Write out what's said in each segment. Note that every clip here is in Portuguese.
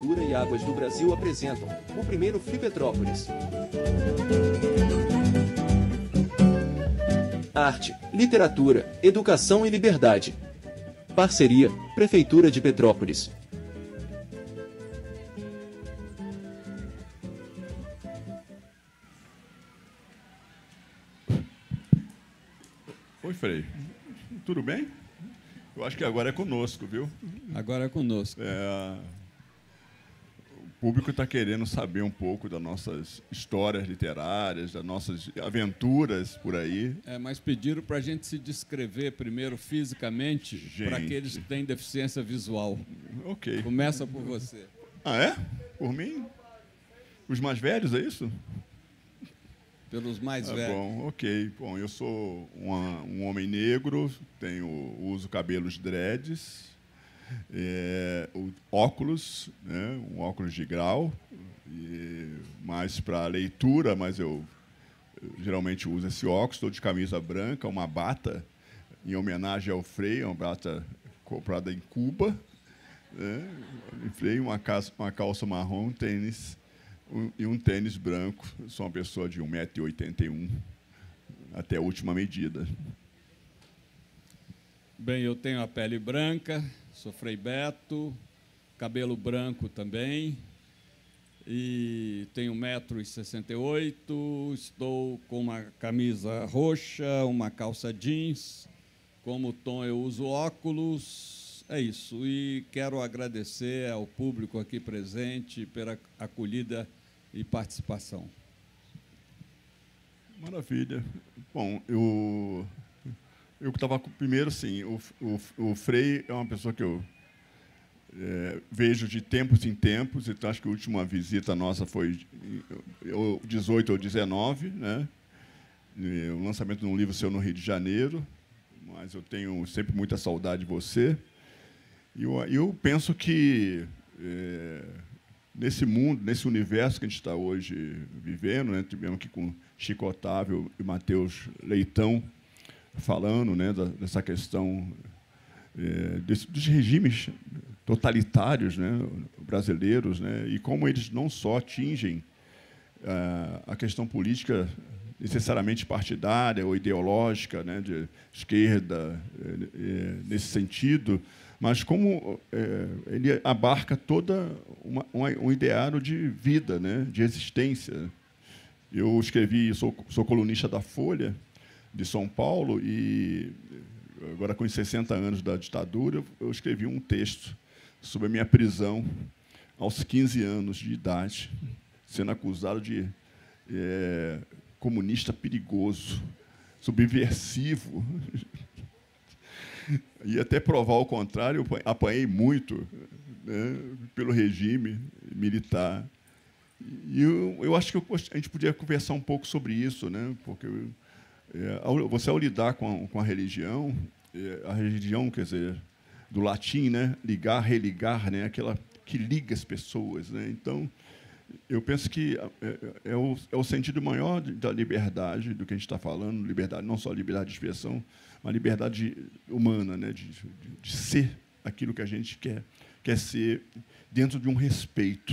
Cultura e Águas do Brasil apresentam o primeiro Flipetrópolis. Arte, literatura, educação e liberdade. Parceria, Prefeitura de Petrópolis. Oi, Frei. Tudo bem? Eu acho que agora é conosco, viu? Agora é conosco. O público está querendo saber um pouco das nossas histórias literárias, das nossas aventuras por aí. Mas pediram para a gente se descrever primeiro fisicamente para aqueles que têm deficiência visual. Ok. Começa por você. Ah, é? Por mim? Os mais velhos, é isso? Pelos mais velhos. Bom, ok. Bom, eu sou um homem negro, uso cabelos dreads, óculos, né, um óculos de grau, mais para leitura, mas eu geralmente uso esse óculos, estou de camisa branca, uma bata em homenagem ao Frei, uma bata comprada em Cuba, né, Frei, uma calça marrom, tênis e um tênis branco. Sou uma pessoa de 1,81 m, até a última medida. Bem, eu tenho a pele branca, sou Frei Beto, cabelo branco também, e tenho 1,68 m, estou com uma camisa roxa, uma calça jeans, como tom eu uso óculos, é isso. E quero agradecer ao público aqui presente pela acolhida e participação. Maravilha. Bom, eu estava primeiro, sim, o Frei é uma pessoa que eu vejo de tempos em tempos, então acho que a última visita nossa foi 18 ou 19, né? O lançamento de um livro seu no Rio de Janeiro, mas eu tenho sempre muita saudade de você. E eu penso que nesse mundo, nesse universo que a gente está hoje vivendo, né? Tivemos aqui com Chico Otávio e Matheus Leitão falando, né, dessa questão dos regimes totalitários, né, brasileiros, né, e como eles não só atingem a questão política necessariamente partidária ou ideológica, né, de esquerda, nesse sentido, mas como ele abarca toda um ideário de vida, né, de existência. Eu escrevi, sou colunista da Folha de São Paulo, e agora com os 60 anos da ditadura, eu escrevi um texto sobre a minha prisão aos 15 anos de idade, sendo acusado de comunista perigoso, subversivo. E até provar o contrário, eu apanhei muito, né, pelo regime militar. E eu acho que a gente podia conversar um pouco sobre isso, né, porque você, ao lidar com a religião, quer dizer, do latim, né, ligar, religar, né, aquela que liga as pessoas, né? Então, eu penso que é o sentido maior da liberdade, do que a gente está falando, liberdade, não só liberdade de expressão, mas liberdade humana, né, de ser aquilo que a gente quer ser, dentro de um respeito,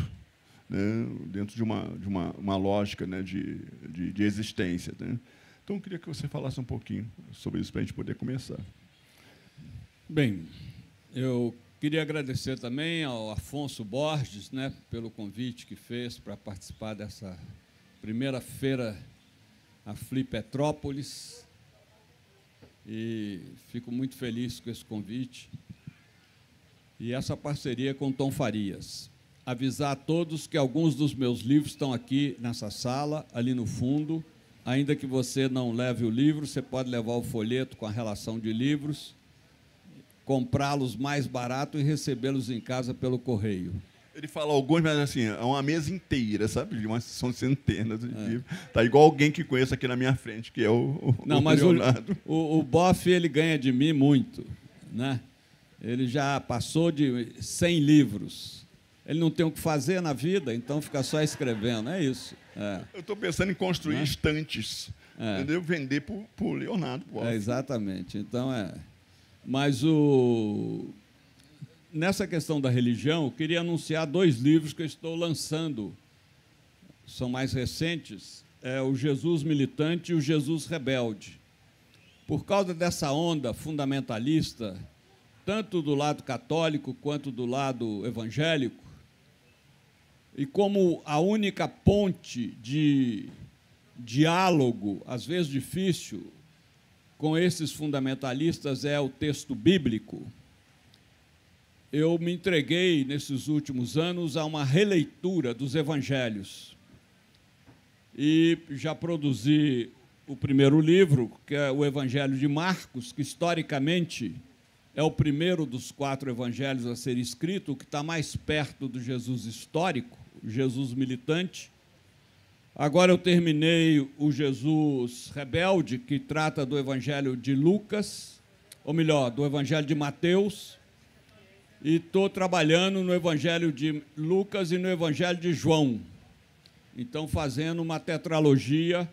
né, dentro de uma lógica, né, de existência, né? Então, eu queria que você falasse um pouquinho sobre isso para a gente poder começar. Bem, eu queria agradecer também ao Afonso Borges, né, pelo convite que fez para participar dessa primeira feira, a Flipetrópolis, e fico muito feliz com esse convite e essa parceria com Tom Farias. Avisar a todos que alguns dos meus livros estão aqui nessa sala, ali no fundo. Ainda que você não leve o livro, você pode levar o folheto com a relação de livros, comprá-los mais barato e recebê-los em casa pelo correio. Ele fala alguns, mas assim, é uma mesa inteira, sabe? São centenas de livros. Tá igual alguém que conheço aqui na minha frente, que é o Leonardo. O Boff, ele ganha de mim muito, né? Ele já passou de 100 livros. Ele não tem o que fazer na vida, então fica só escrevendo, é isso. Eu estou pensando em construir estantes, entendeu? Vender para o Leonardo. Exatamente. Então, mas nessa questão da religião, eu queria anunciar 2 livros que eu estou lançando, são mais recentes, o Jesus Militante e o Jesus Rebelde. Por causa dessa onda fundamentalista, tanto do lado católico quanto do lado evangélico, e como a única ponte de diálogo, às vezes difícil, com esses fundamentalistas é o texto bíblico, eu me entreguei, nesses últimos anos, a uma releitura dos evangelhos. E já produzi o primeiro livro, que é o Evangelho de Marcos, que, historicamente, é o primeiro dos 4 evangelhos a ser escrito, o que está mais perto do Jesus histórico, o Jesus militante. Agora eu terminei o Jesus Rebelde, que trata do Evangelho de Lucas, ou melhor, do Evangelho de Mateus, e estou trabalhando no Evangelho de Lucas e no Evangelho de João. Então, fazendo uma tetralogia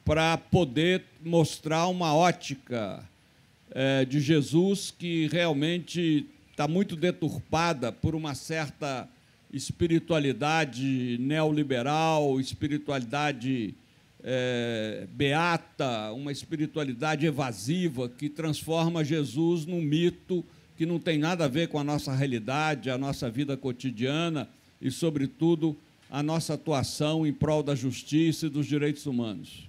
para poder mostrar uma ótica de Jesus que realmente está muito deturpada por uma certa espiritualidade neoliberal, espiritualidade beata, uma espiritualidade evasiva que transforma Jesus num mito que não tem nada a ver com a nossa realidade, a nossa vida cotidiana e, sobretudo, a nossa atuação em prol da justiça e dos direitos humanos.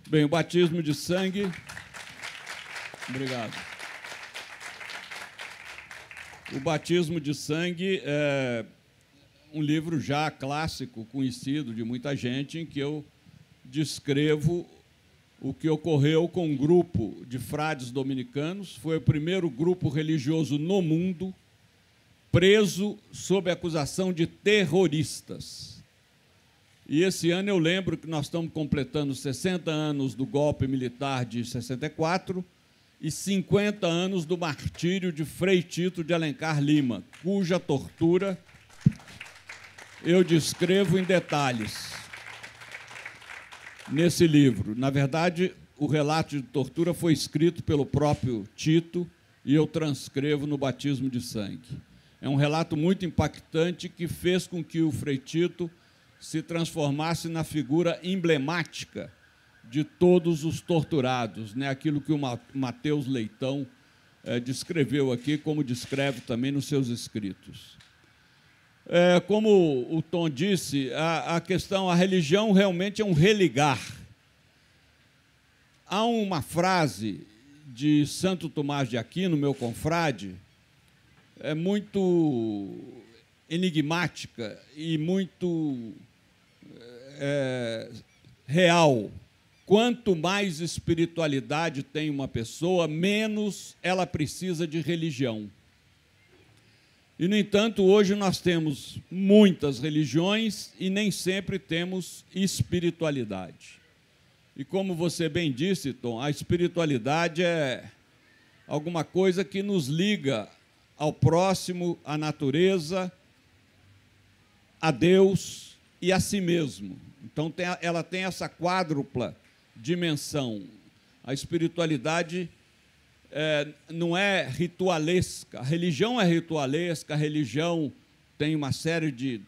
Bem, o batismo de sangue... Obrigado. O Batismo de Sangue é um livro já clássico, conhecido de muita gente, em que eu descrevo o que ocorreu com um grupo de frades dominicanos. Foi o primeiro grupo religioso no mundo preso sob acusação de terroristas. E esse ano eu lembro que nós estamos completando 60 anos do golpe militar de 64 e 50 anos do martírio de Frei Tito de Alencar Lima, cuja tortura eu descrevo em detalhes nesse livro. Na verdade, o relato de tortura foi escrito pelo próprio Tito e eu transcrevo no Batismo de Sangue. É um relato muito impactante que fez com que o Frei Tito se transformasse na figura emblemática de todos os torturados, né? Aquilo que o Mateus Leitão descreveu aqui, como descreve também nos seus escritos. Como o Tom disse, a religião realmente é um religar. Há uma frase de Santo Tomás de Aquino, meu confrade, muito enigmática e muito real. Quanto mais espiritualidade tem uma pessoa, menos ela precisa de religião. E, no entanto, hoje nós temos muitas religiões e nem sempre temos espiritualidade. E, como você bem disse, Tom, a espiritualidade é alguma coisa que nos liga ao próximo, à natureza, a Deus e a si mesmo. Então, ela tem essa quádrupla dimensão. A espiritualidade não é ritualesca. A religião é ritualesca, a religião tem uma série de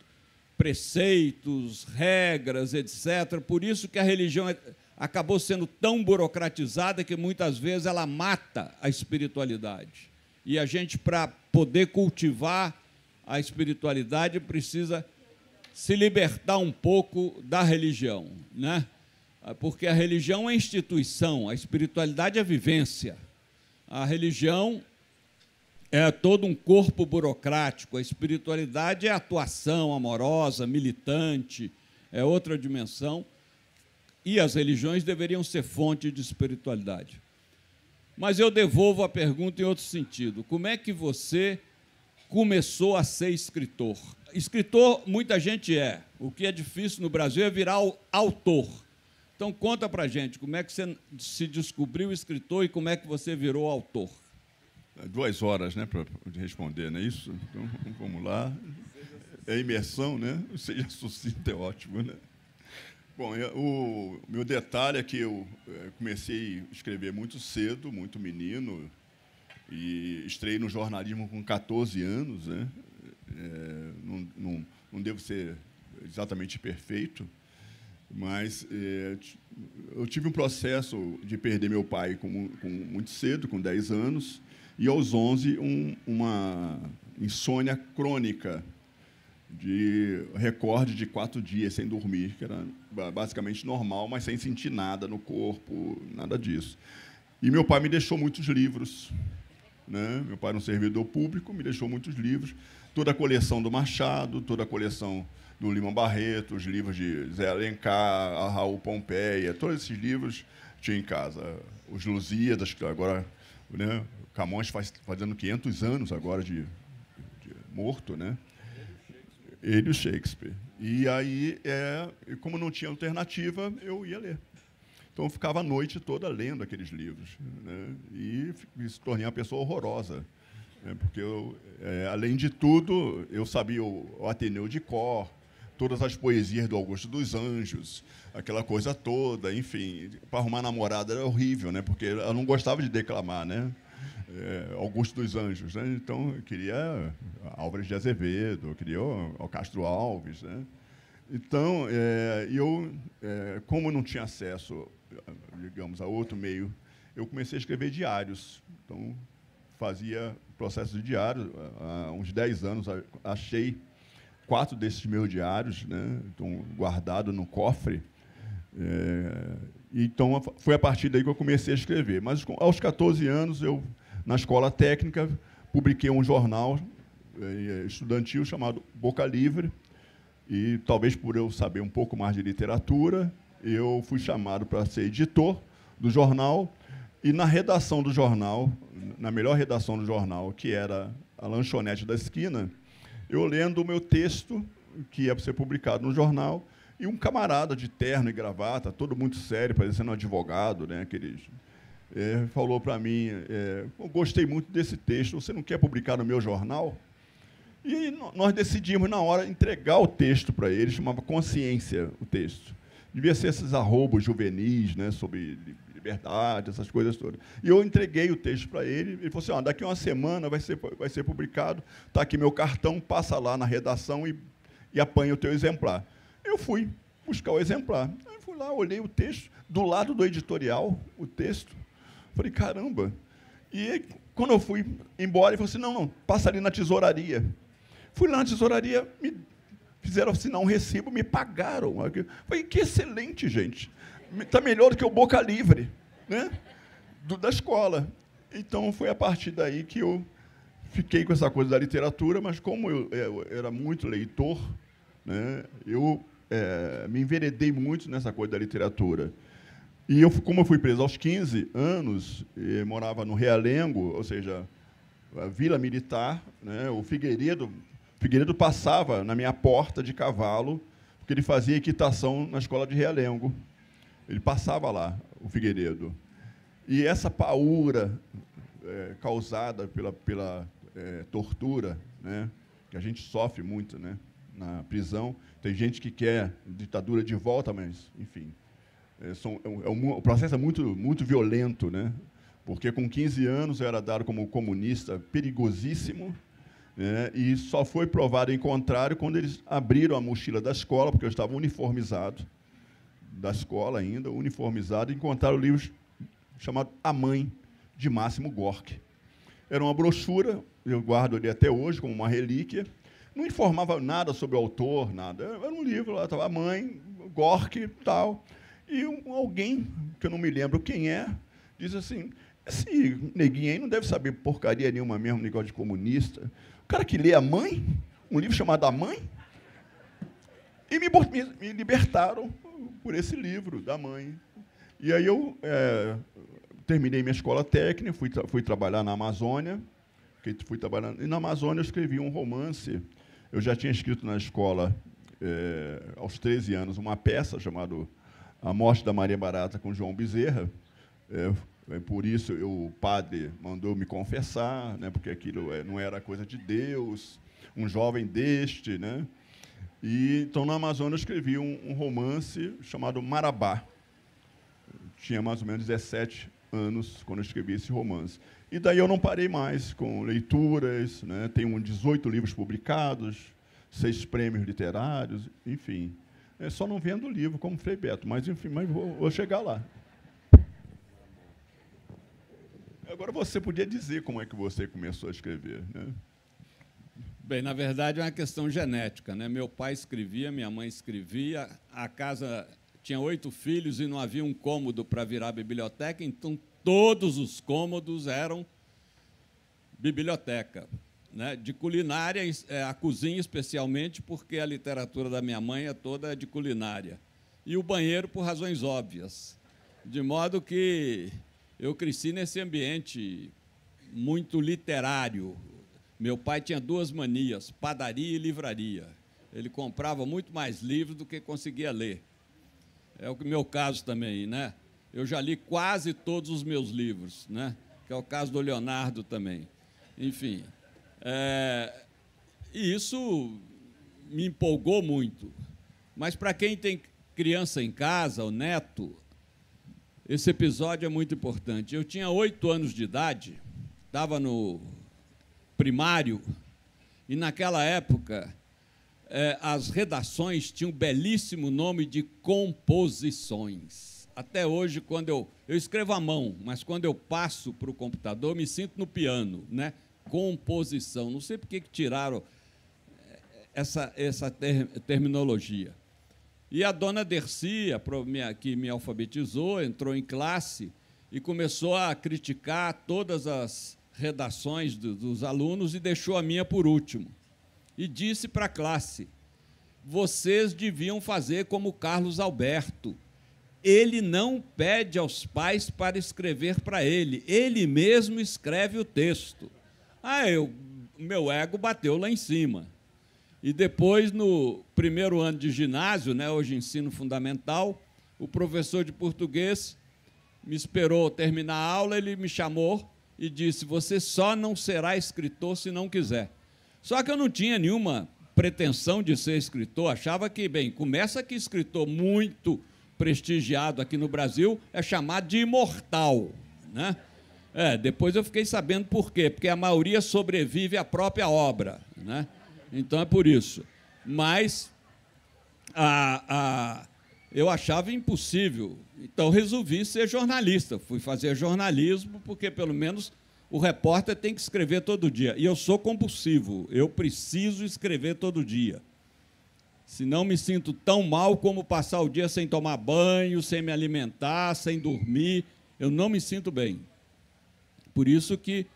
preceitos, regras, etc. Por isso que a religião acabou sendo tão burocratizada que, muitas vezes, ela mata a espiritualidade. E a gente, para poder cultivar a espiritualidade, precisa se libertar um pouco da religião, né? Porque a religião é instituição, a espiritualidade é vivência. A religião é todo um corpo burocrático, a espiritualidade é atuação amorosa, militante, é outra dimensão, e as religiões deveriam ser fonte de espiritualidade. Mas eu devolvo a pergunta em outro sentido. Como é que você começou a ser escritor? Escritor, muita gente é. O que é difícil no Brasil é virar autor. Então, conta para a gente, como é que você se descobriu escritor e como é que você virou autor? 2 horas, né, para responder, não é isso? Então, vamos lá. É imersão, né? Seja sucinto, é ótimo, né? Bom, o meu detalhe é que eu comecei a escrever muito cedo, muito menino, E estreiei no jornalismo com 14 anos, né? Não devo ser exatamente perfeito, mas eu tive um processo de perder meu pai muito cedo, com 10 anos, e aos 11 uma insônia crônica, de recorde de 4 dias sem dormir, que era basicamente normal, mas sem sentir nada no corpo, nada disso. E meu pai me deixou muitos livros, né? Meu pai era um servidor público, me deixou muitos livros, toda a coleção do Machado, toda a coleção do Lima Barreto, os livros de Zé Alencar, a Raul Pompeia, todos esses livros tinha em casa. Os Lusíadas, que agora, né, Camões fazendo 500 anos agora de morto, né? Ele e o Shakespeare. E aí, como não tinha alternativa, eu ia ler. Então, eu ficava a noite toda lendo aqueles livros, né? E se tornei uma pessoa horrorosa, né? Porque, além de tudo, eu sabia o Ateneu de cor, todas as poesias do Augusto dos Anjos, aquela coisa toda, enfim. Para arrumar namorada era horrível, né? Porque ela não gostava de declamar, né? Augusto dos Anjos, né? Então eu queria Álvares de Azevedo, eu queria o Castro Alves, né? Então como não tinha acesso, digamos, a outro meio, eu comecei a escrever diários. Então fazia processo de diário. Há uns 10 anos achei 4 desses meus diários, né? Estão guardados no cofre. Então foi a partir daí que eu comecei a escrever. Mas aos 14 anos eu, na escola técnica, publiquei um jornal estudantil chamado Boca Livre, e talvez por eu saber um pouco mais de literatura, eu fui chamado para ser editor do jornal, e na redação do jornal, na melhor redação do jornal, que era a lanchonete da esquina, eu lendo o meu texto, que ia ser publicado no jornal, e um camarada de terno e gravata, todo muito sério, parecendo um advogado, né, falou para mim, eu gostei muito desse texto, você não quer publicar no meu jornal? E nós decidimos, na hora, entregar o texto para ele, chamava Consciência, o texto. Devia ser esses arrobos juvenis, né, sobre liberdade, essas coisas todas. E eu entreguei o texto para ele, ele falou assim, daqui a uma semana vai ser publicado, está aqui meu cartão, passa lá na redação e apanha o teu exemplar. Eu fui buscar o exemplar. Aí fui lá, olhei o texto, do lado do editorial, o texto. Falei, caramba. E aí, quando eu fui embora, ele falou assim, não, passa ali na tesouraria. Fui lá na tesouraria, me fizeram assinar um recibo, me pagaram. Falei, que excelente, gente. Está melhor do que o Boca Livre, né? Da escola. Então, foi a partir daí que eu fiquei com essa coisa da literatura, mas como eu era muito leitor, né, eu me enveredei muito nessa coisa da literatura. E como eu fui preso aos 15 anos, morava no Realengo, ou seja, a Vila Militar, né, o Figueiredo passava na minha porta de cavalo, porque ele fazia equitação na escola de Realengo. Ele passava lá, o Figueiredo. E essa paura causada pela tortura, né, que a gente sofre muito, né, na prisão, tem gente que quer ditadura de volta, mas, enfim, o processo é muito, muito violento, né, porque com 15 anos eu era dado como comunista perigosíssimo, né, e só foi provado em contrário quando eles abriram a mochila da escola, porque eu estava uniformizado, da escola ainda, uniformizado, e encontraram o livro chamado A Mãe, de Máximo Gorki. Era uma brochura, eu guardo ali até hoje como uma relíquia, não informava nada sobre o autor, nada. Era um livro, lá estava A Mãe, Gorki e tal. E alguém, que eu não me lembro quem diz assim, esse neguinho aí não deve saber porcaria nenhuma mesmo, negócio de comunista. O cara que lê A Mãe, um livro chamado A Mãe, e me libertaram por esse livro, da Mãe. E aí eu terminei minha escola técnica, fui trabalhar na Amazônia, e na Amazônia eu escrevi um romance. Eu já tinha escrito na escola, aos 13 anos, uma peça chamada A Morte da Maria Barata, com João Bezerra. Por isso, o padre mandou me confessar, né, porque aquilo não era coisa de Deus, um jovem deste, né? E, então, na Amazônia, eu escrevi um romance chamado Marabá. Tinha mais ou menos 17 anos quando eu escrevi esse romance. E daí eu não parei mais com leituras, né? Tenho 18 livros publicados, 6 prêmios literários, enfim. Só não vendo livro como Frei Beto, mas, enfim, vou chegar lá. Agora, você podia dizer como é que você começou a escrever, né? Bem, na verdade, é uma questão genética, né? Meu pai escrevia, minha mãe escrevia, a casa tinha 8 filhos e não havia um cômodo para virar biblioteca, então todos os cômodos eram biblioteca, né? De culinária, a cozinha especialmente, porque a literatura da minha mãe é toda de culinária. E o banheiro por razões óbvias. De modo que eu cresci nesse ambiente muito literário. Meu pai tinha 2 manias, padaria e livraria. Ele comprava muito mais livros do que conseguia ler. É o meu caso também, né? Eu já li quase todos os meus livros, né? Que é o caso do Leonardo também. Enfim, e isso me empolgou muito. Mas, para quem tem criança em casa, o neto, esse episódio é muito importante. Eu tinha 8 anos de idade, estava no primário, e, naquela época, as redações tinham um belíssimo nome de composições. Até hoje, quando eu escrevo à mão, mas quando eu passo para o computador, me sinto no piano, né? Composição. Não sei por que tiraram essa terminologia. E a dona Dercy, que me alfabetizou, entrou em classe e começou a criticar todas as redações dos alunos e deixou a minha por último. E disse para a classe: vocês deviam fazer como Carlos Alberto. Ele não pede aos pais para escrever para ele, ele mesmo escreve o texto. Meu ego bateu lá em cima. E depois, no primeiro ano de ginásio, né, hoje ensino fundamental, o professor de português me esperou terminar a aula, ele me chamou e disse: você só não será escritor se não quiser. Só que eu não tinha nenhuma pretensão de ser escritor, achava que, bem, começa que escritor muito prestigiado aqui no Brasil é chamado de imortal, né? Depois eu fiquei sabendo por quê, porque a maioria sobrevive à própria obra, né? Então é por isso. Mas eu achava impossível, então resolvi ser jornalista. Fui fazer jornalismo, porque pelo menos o repórter tem que escrever todo dia. E eu sou compulsivo, eu preciso escrever todo dia. Senão me sinto tão mal como passar o dia sem tomar banho, sem me alimentar, sem dormir. Eu não me sinto bem. Por isso que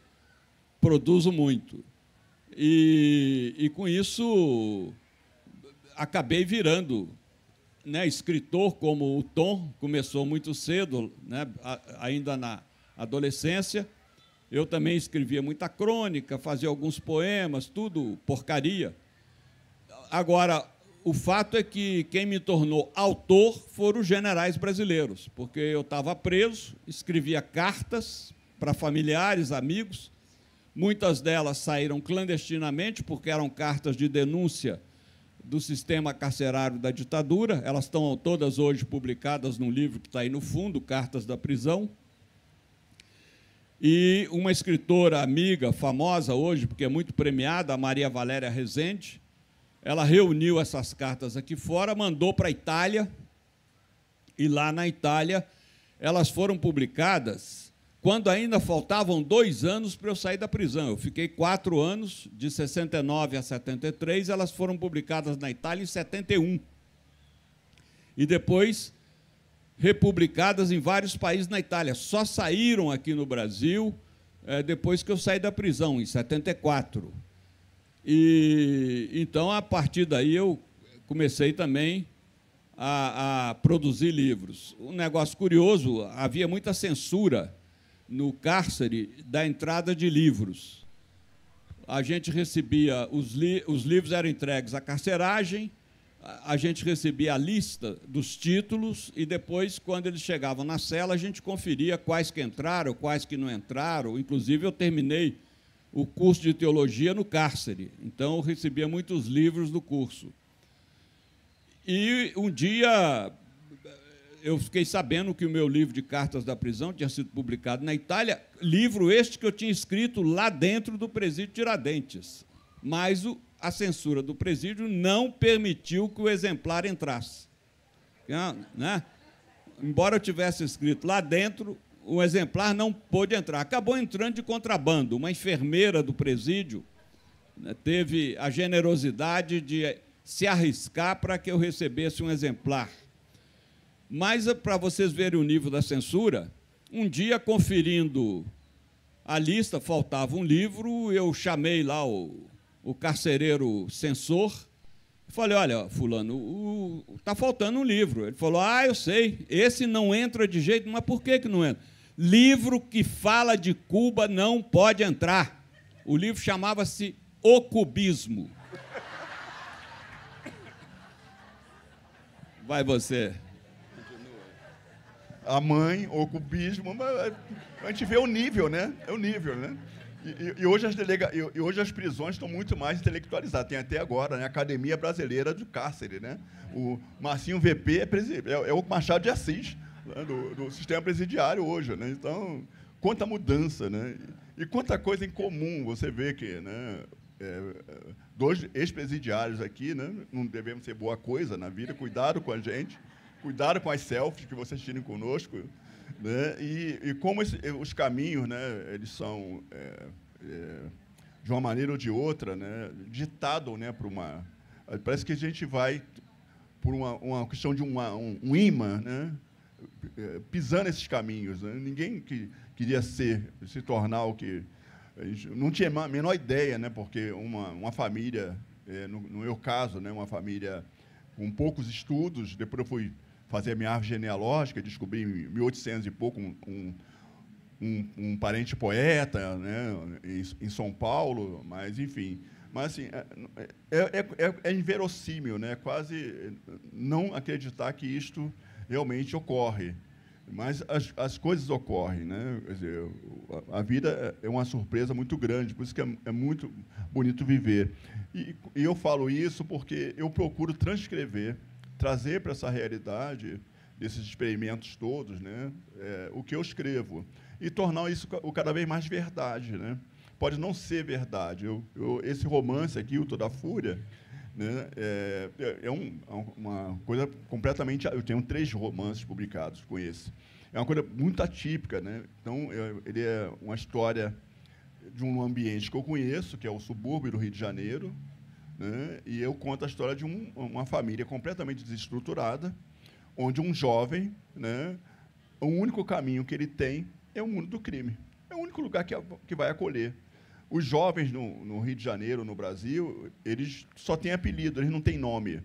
produzo muito. E com isso, acabei virando, né, escritor, como o Tom, começou muito cedo, né, ainda na adolescência. Eu também escrevia muita crônica, fazia alguns poemas, tudo porcaria. Agora, o fato é que quem me tornou autor foram os generais brasileiros, porque eu estava preso, escrevia cartas para familiares, amigos. Muitas delas saíram clandestinamente, porque eram cartas de denúncia do sistema carcerário da ditadura. Elas estão todas hoje publicadas num livro que está aí no fundo, Cartas da Prisão. E uma escritora amiga, famosa hoje, porque é muito premiada, a Maria Valéria Rezende, ela reuniu essas cartas aqui fora, mandou para a Itália, e lá na Itália elas foram publicadas quando ainda faltavam 2 anos para eu sair da prisão. Eu fiquei 4 anos, de 69 a 73, elas foram publicadas na Itália em 71. E depois republicadas em vários países na Itália. Só saíram aqui no Brasil depois que eu saí da prisão, em 74. E então, a partir daí, eu comecei também a produzir livros. Um negócio curioso, havia muita censura no cárcere da entrada de livros. A gente recebia, os livros eram entregues à carceragem, a gente recebia a lista dos títulos e depois, quando eles chegavam na cela, a gente conferia quais que entraram, quais que não entraram. Inclusive, eu terminei o curso de teologia no cárcere, então eu recebia muitos livros do curso. E um dia eu fiquei sabendo que o meu livro de cartas da prisão tinha sido publicado na Itália, livro este que eu tinha escrito lá dentro do presídio Tiradentes. Mas a censura do presídio não permitiu que o exemplar entrasse. Né? Embora eu tivesse escrito lá dentro, o exemplar não pôde entrar. Acabou entrando de contrabando. Uma enfermeira do presídio, né, teve a generosidade de se arriscar para que eu recebesse um exemplar. Mas, para vocês verem o nível da censura, um dia, conferindo a lista, faltava um livro, eu chamei lá o carcereiro censor, falei, olha, fulano, está faltando um livro. Ele falou, eu sei, esse não entra de jeito, mas por que não entra? Livro que fala de Cuba não pode entrar. O livro chamava-se O Cubismo. Vai você. A mãe, o cubismo, mas a gente vê o nível, né? É o nível, né? E hoje as prisões estão muito mais intelectualizadas. Tem até agora, né, a Academia Brasileira de Cárcere, né? O Marcinho VP é o Machado de Assis, né, do sistema presidiário hoje, né? Então, quanta mudança, né? E quanta coisa em comum você vê que, né, dois ex-presidiários aqui, né, não devemos ser boa coisa na vida, cuidado com a gente, cuidado com as selfies que vocês tirem conosco, né? E como os caminhos, né, eles são, de uma maneira ou de outra, né, ditado, né, por uma... Parece que a gente vai por uma questão de um imã, né, pisando esses caminhos, né? Ninguém queria se tornar o que... A gente não tinha a menor ideia, né, porque uma família, no meu caso, né, uma família com poucos estudos, depois eu fui fazer a minha árvore genealógica, descobri em 1800 e pouco um parente poeta, né, em São Paulo, mas, enfim. Mas, assim, é inverossímil, né, quase não acreditar que isto realmente ocorre. Mas as coisas ocorrem, né? Quer dizer, a vida é uma surpresa muito grande, por isso que é muito bonito viver. E eu falo isso porque eu procuro transcrever, trazer para essa realidade desses experimentos todos, né, o que eu escrevo, e tornar isso cada vez mais verdade, né? Pode não ser verdade. Esse romance aqui, o Toda a Fúria, né, uma coisa completamente... Eu tenho 3 romances publicados com esse. É uma coisa muito atípica, né? Então, ele é uma história de um ambiente que eu conheço, que é o subúrbio do Rio de Janeiro, né? E eu conto a história de uma família completamente desestruturada, onde um jovem, né, o único caminho que ele tem é o mundo do crime. É o único lugar que vai acolher. Os jovens no Rio de Janeiro, no Brasil, eles só têm apelido, eles não têm nome,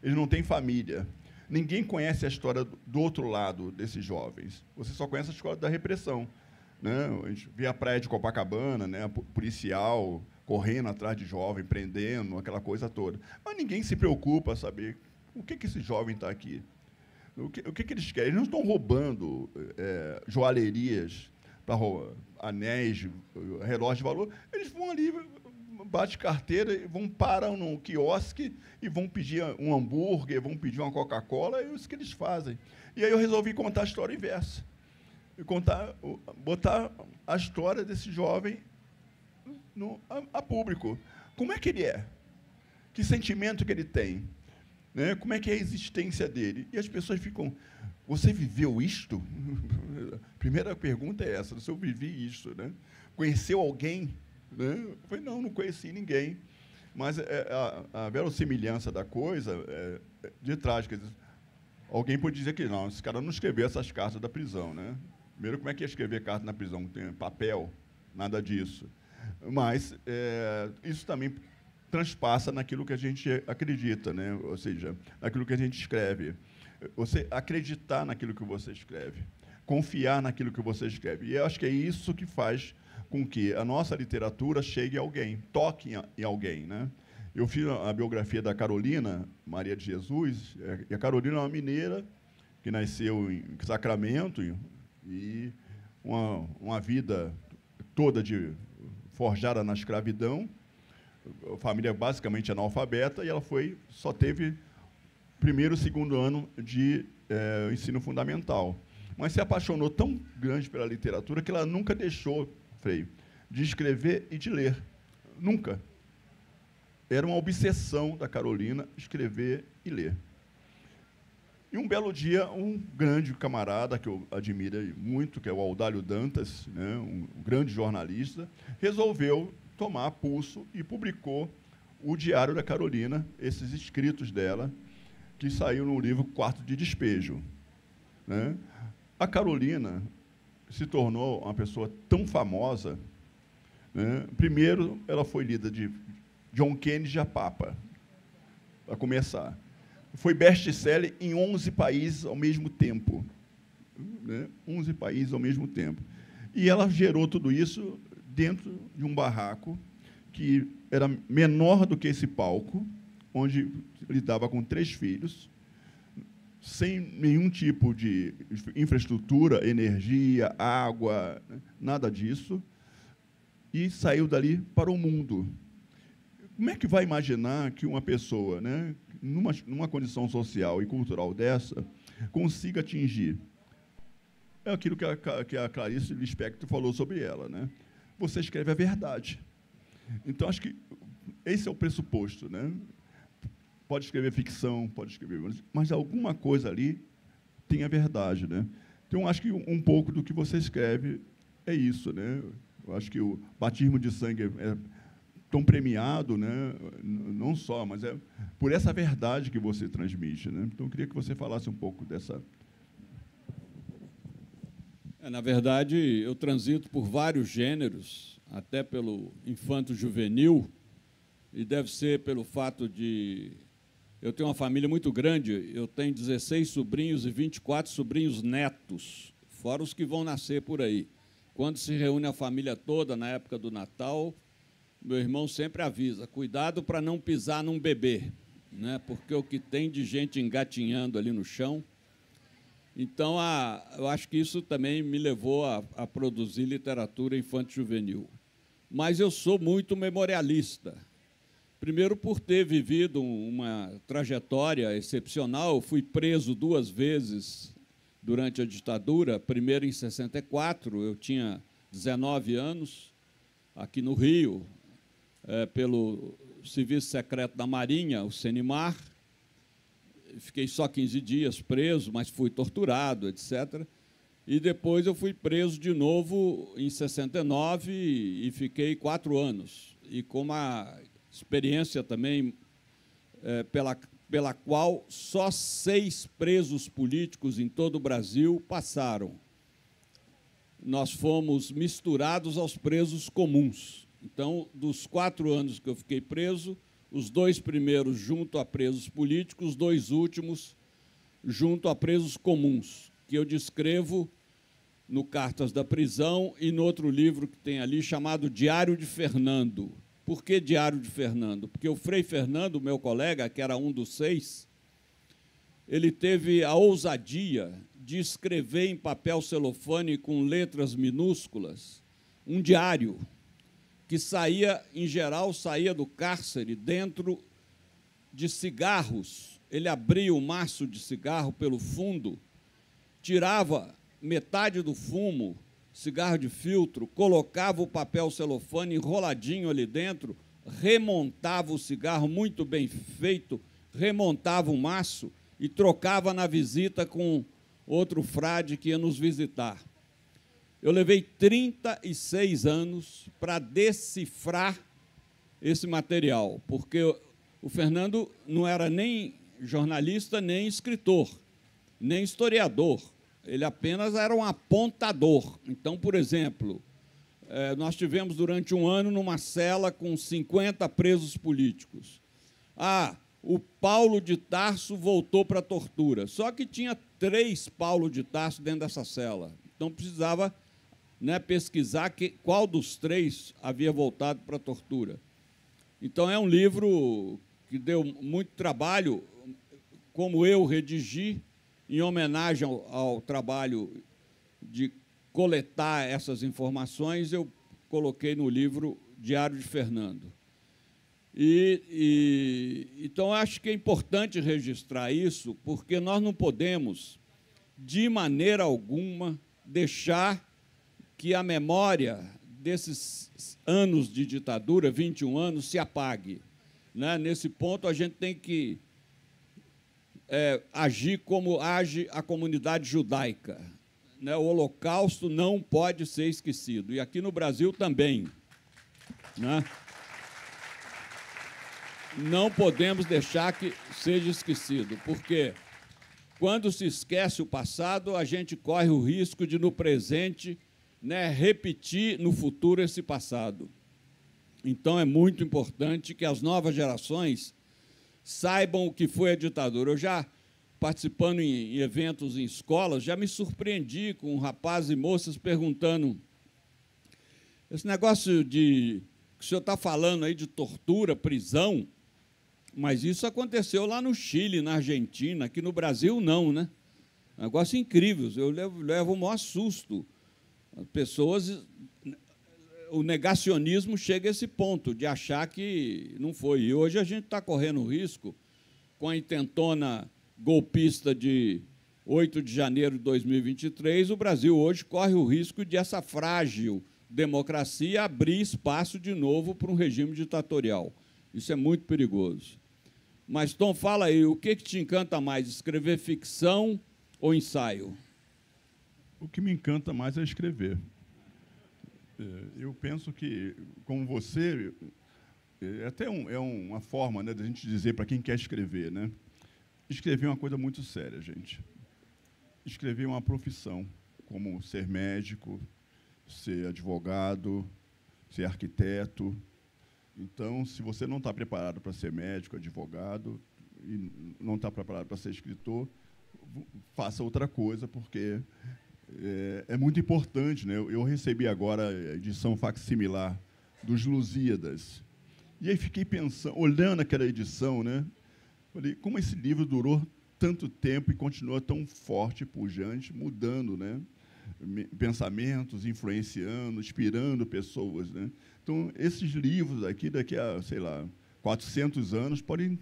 eles não têm família. Ninguém conhece a história do outro lado desses jovens. Você só conhece a história da repressão, né? A gente vê a praia de Copacabana, né, policial correndo atrás de jovem, prendendo, aquela coisa toda. Mas ninguém se preocupa a saber o que esse jovem está aqui. O que eles querem? Eles não estão roubando joalherias, para anéis, relógio de valor. Eles vão ali, bate carteira, vão parar no quiosque e vão pedir um hambúrguer, vão pedir uma Coca-Cola, é isso que eles fazem. E aí eu resolvi contar a história inversa. Botar a história desse jovem a público. Como é que ele é? Que sentimento que ele tem? Né? Como é que é a existência dele? E as pessoas ficam... Você viveu isto? A primeira pergunta é essa, se eu vivi isto, né? Conheceu alguém? Né? Eu falei, não conheci ninguém. Mas a verossimilhança da coisa é de trás. Quer dizer, alguém pode dizer que não, esse cara não escreveu essas cartas da prisão, né? Primeiro, como é que ia escrever carta na prisão? Não tem papel, nada disso. Mas isso também transpassa naquilo que a gente acredita, né? Ou seja, naquilo que a gente escreve. Você acreditar naquilo que você escreve, confiar naquilo que você escreve. E eu acho que é isso que faz com que a nossa literatura chegue a alguém, toque em alguém, né? Eu fiz a biografia da Carolina Maria de Jesus, e a Carolina é uma mineira que nasceu em Sacramento e uma vida toda forjada na escravidão, família basicamente analfabeta, e ela só teve primeiro e segundo ano de ensino fundamental. Mas se apaixonou tão grande pela literatura que ela nunca deixou, Frei, de escrever e de ler. Nunca. Era uma obsessão da Carolina escrever e ler. E um belo dia, um grande camarada, que eu admiro muito, que é o Audálio Dantas, né, um grande jornalista, resolveu tomar pulso e publicou o Diário da Carolina, esses escritos dela, que saiu no livro Quarto de Despejo. Né? A Carolina se tornou uma pessoa tão famosa. Né? Primeiro, ela foi lida de John Kennedy a Papa, para começar. Foi best-seller em 11 países ao mesmo tempo. Né? 11 países ao mesmo tempo. E ela gerou tudo isso dentro de um barraco que era menor do que esse palco, onde lidava com 3 filhos, sem nenhum tipo de infraestrutura, energia, água, nada disso, e saiu dali para o mundo. Como é que vai imaginar que uma pessoa, né, numa condição social e cultural dessa, consiga atingir? É aquilo que a Clarice Lispector falou sobre ela. Né? Você escreve a verdade. Então, acho que esse é o pressuposto. Né? Pode escrever ficção, pode escrever... Mas alguma coisa ali tem a verdade. Né? Então, acho que um pouco do que você escreve é isso. Né? Eu acho que o batismo de sangue é tão premiado, né? Não só, mas é por essa verdade que você transmite. Né? Então, eu queria que você falasse um pouco dessa... Na verdade, eu transito por vários gêneros, até pelo infanto-juvenil, e deve ser pelo fato de... Eu tenho uma família muito grande, eu tenho 16 sobrinhos e 24 sobrinhos netos, fora os que vão nascer por aí. Quando se reúne a família toda, na época do Natal, meu irmão sempre avisa, cuidado para não pisar num bebê, né? Porque o que tem de gente engatinhando ali no chão. Então, eu acho que isso também me levou a produzir literatura infanto-juvenil. Mas eu sou muito memorialista. Primeiro, por ter vivido uma trajetória excepcional, eu fui preso 2 vezes durante a ditadura, primeiro em 64, eu tinha 19 anos, aqui no Rio, pelo Serviço Secreto da Marinha, o Senimar. Fiquei só 15 dias preso, mas fui torturado, etc. E depois eu fui preso de novo em 69 e fiquei 4 anos. E com uma experiência também pela qual só 6 presos políticos em todo o Brasil passaram. Nós fomos misturados aos presos comuns. Então, dos 4 anos que eu fiquei preso, os 2 primeiros junto a presos políticos, os 2 últimos junto a presos comuns, que eu descrevo no Cartas da Prisão e no outro livro que tem ali, chamado Diário de Fernando. Por que Diário de Fernando? Porque o Frei Fernando, meu colega, que era um dos 6, ele teve a ousadia de escrever em papel celofane com letras minúsculas um diário que saía, em geral, saía do cárcere dentro de cigarros. Ele abria o maço de cigarro pelo fundo, tirava metade do fumo, cigarro de filtro, colocava o papel celofane enroladinho ali dentro, remontava o cigarro muito bem feito, remontava o maço e trocava na visita com outro frade que ia nos visitar. Eu levei 36 anos para decifrar esse material, porque o Fernando não era nem jornalista, nem escritor, nem historiador. Ele apenas era um apontador. Então, por exemplo, nós tivemos durante um ano numa cela com 50 presos políticos. O Paulo de Tarso voltou para a tortura. Só que tinha 3 Paulo de Tarso dentro dessa cela. Então, precisava pesquisar qual dos 3 havia voltado para a tortura. Então, é um livro que deu muito trabalho, como eu redigi, em homenagem ao trabalho de coletar essas informações, eu coloquei no livro Diário de Fernando. Então, acho que é importante registrar isso, porque nós não podemos, de maneira alguma, deixar que a memória desses anos de ditadura, 21 anos, se apague. Né? Nesse ponto, a gente tem que agir como age a comunidade judaica. Né? O Holocausto não pode ser esquecido. E aqui no Brasil também. Né? Não podemos deixar que seja esquecido, porque, quando se esquece o passado, a gente corre o risco de, no presente, né, repetir no futuro esse passado. Então, é muito importante que as novas gerações saibam o que foi a ditadura. Eu já, participando em eventos em escolas, já me surpreendi com rapazes e moças perguntando: esse negócio que o senhor está falando aí de tortura, prisão, mas isso aconteceu lá no Chile, na Argentina, aqui no Brasil não, né? Negócio incrível, eu levo o maior susto. As pessoas, o negacionismo chega a esse ponto de achar que não foi. E hoje a gente está correndo risco, com a intentona golpista de 8 de janeiro de 2023, o Brasil hoje corre o risco de essa frágil democracia abrir espaço de novo para um regime ditatorial. Isso é muito perigoso. Mas, Tom, fala aí, o que te encanta mais, escrever ficção ou ensaio? O que me encanta mais é escrever. Eu penso que, como você, até uma forma, né, de a gente dizer para quem quer escrever, né? Escrever é uma coisa muito séria, gente. Escrever é uma profissão, como ser médico, ser advogado, ser arquiteto. Então, se você não está preparado para ser médico, advogado, e não está preparado para ser escritor, faça outra coisa, porque é muito importante. Né? Eu recebi agora a edição facsimilar dos Lusíadas, e aí fiquei pensando, olhando aquela edição, né? Falei, como esse livro durou tanto tempo e continua tão forte, pujante, mudando, né? Pensamentos, influenciando, inspirando pessoas, né? Então, esses livros aqui, daqui a, sei lá, 400 anos, podem